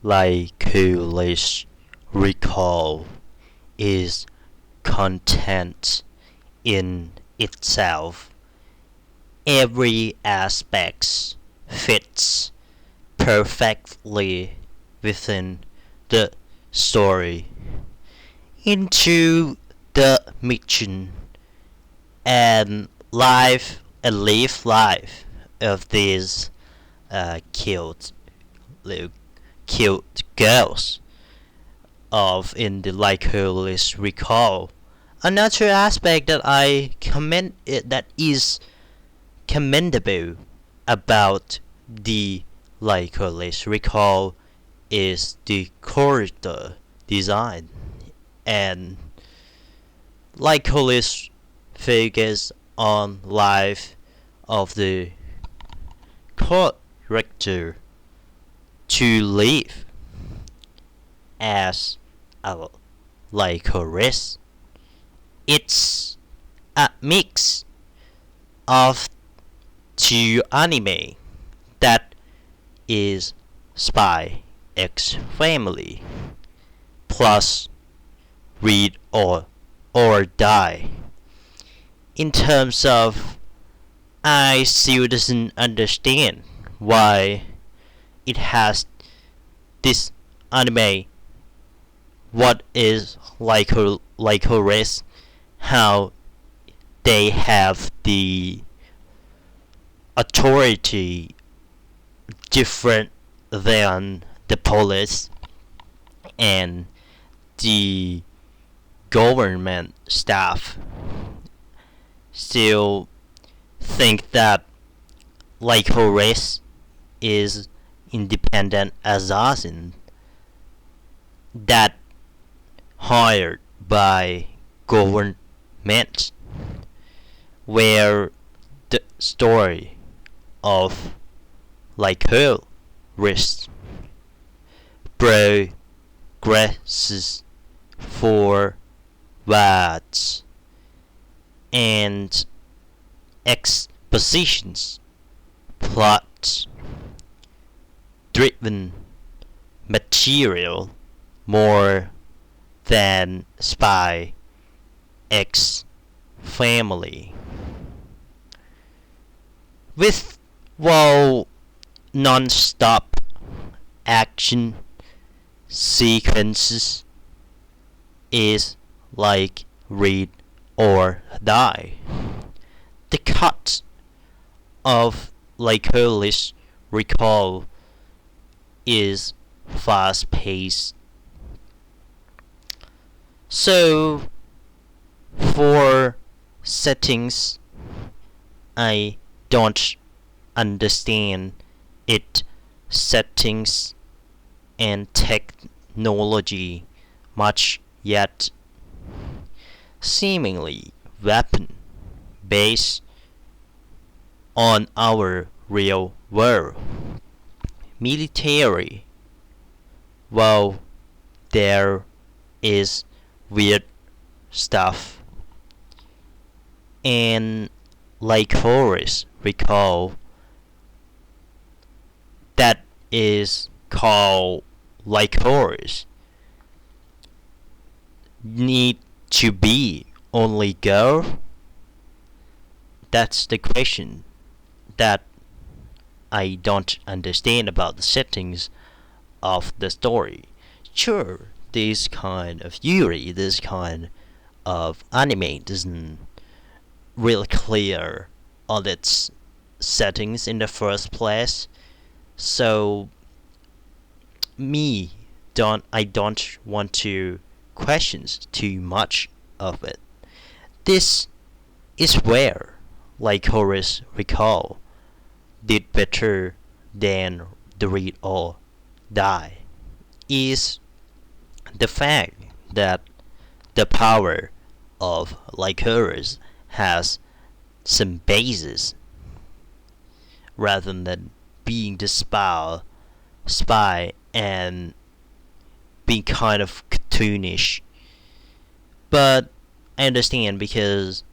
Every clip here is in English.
Lycoris Recoil is content in itself. Every aspect fits perfectly within the story into the mission and live life of these cute cute girls of in the Lycoris Recoil. Another aspect that is commendable about the Lycoris Recoil is the corridor design, and Lycoris focus on life of the character to live as a Lycoris. It's a mix of two anime that is Spy X Family plus Read or Die. In terms of, I still doesn't understand why it has this anime. What is Lycoris? How they have the authority different than the police and the government staff. Still think that Lycoris is independent assassin that hired by government, where the story of Lycoris progresses forwards and expositions plot driven material more than Spy X Family. With non-stop action sequences is like Read or Die. The cut of Lycoris Recoil is fast-paced. So, for settings, I don't understand it settings and technology much yet. Seemingly weapon based on our real world military. Well, there is weird stuff, and Lycoris Recoil that is called Lycoris need to be only girl? That's the question that I don't understand about the settings of the story. Sure, this kind of Yuri, this kind of anime doesn't really clear on its settings in the first place, so I don't want to question too much of it. This is where Lycoris Recoil did better than the Read or Die, is the fact that the power of Lycoris has some basis rather than being the spy and being kind of cartoonish. But I understand because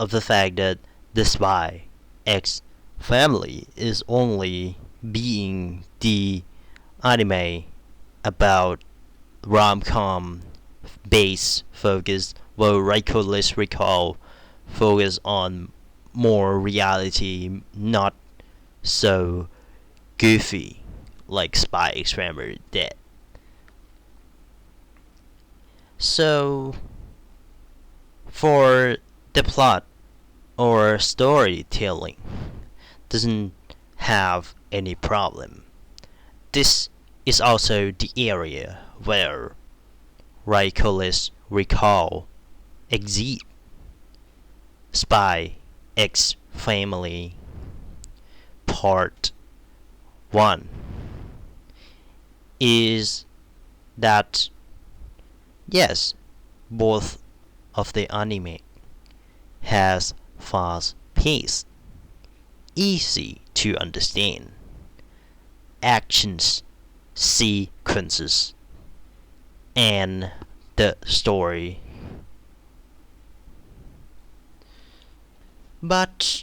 of the fact that the Spy X Family is only being the anime about rom-com base focus, while Lycoris Recoil focus on more reality, not so goofy like Spy X Family did. So, for the plot or storytelling, doesn't have any problem. This is also the area where Lycoris Recoil exit. Spy X Family Part 1 is that, yes, both of the anime has fast pace, easy to understand, actions, sequences, and the story. But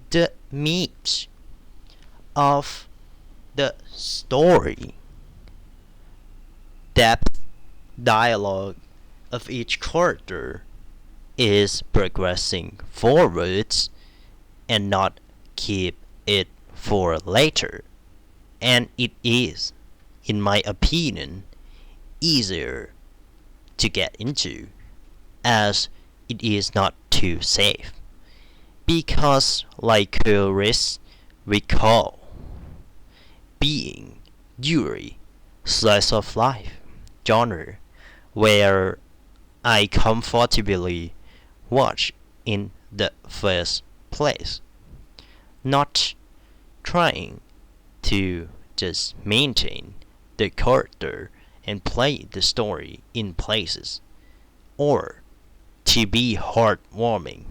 the meat of the story, depth, dialogue of each character is progressing forwards and not keep it for later. And it is, in my opinion, easier to get into, as it is not too safe. Because Lycoris Recoil being Yuri slice of life genre where I comfortably watch in the first place, not trying to just maintain the character and play the story in places, or to be heartwarming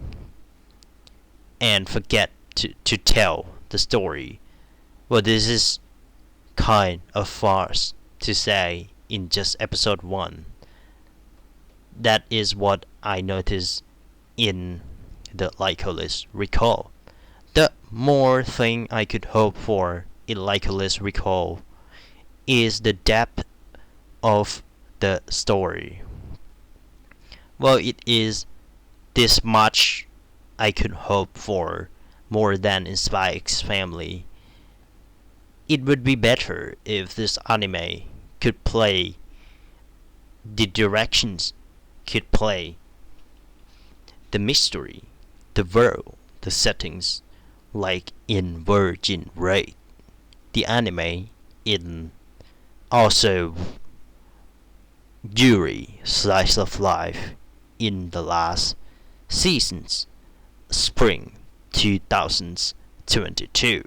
and forget to tell the story. Well, this is kind of farce to say in just episode 1. That is what I noticed in the Lycoris Recoil. The more thing I could hope for in Lycoris Recoil is the depth of the story. Well, it is this much I could hope for more than in Spy X Family. It would be better if this anime could play the directions, could play the mystery, the world, the settings, like in Virgin Raid, the anime in also Yuri Slice of Life in the last seasons, spring 2022.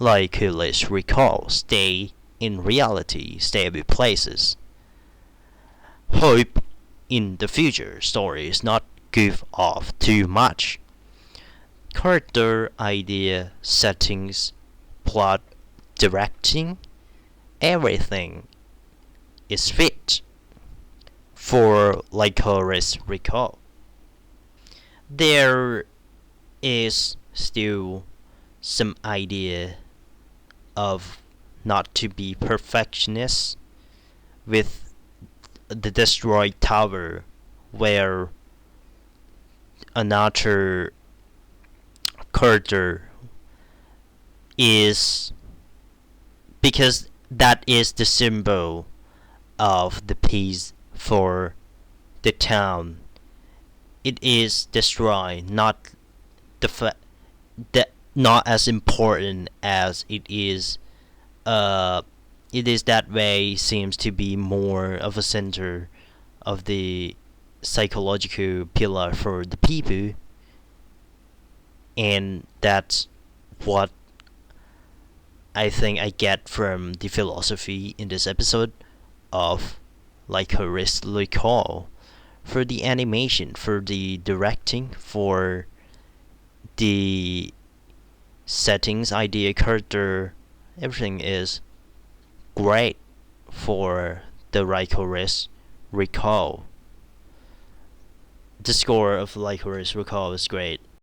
Lycoris Recoil stay in reality, stable places. Hope in the future stories not goof off too much. Character idea, settings, plot, directing, everything is fit for Lycoris Recoil. There is still some idea of not to be perfectionist with the destroyed tower, where another character is, because that is the symbol of the peace for the town. It is destroyed, not not as important as it is. It is that way, seems to be more of a center of the psychological pillar for the people, and that's what I think I get from the philosophy in this episode of Lycoris Recoil. For the animation, for the directing, for the settings, idea, character, everything is great for the Lycoris Recoil. The score of Lycoris Recoil is great.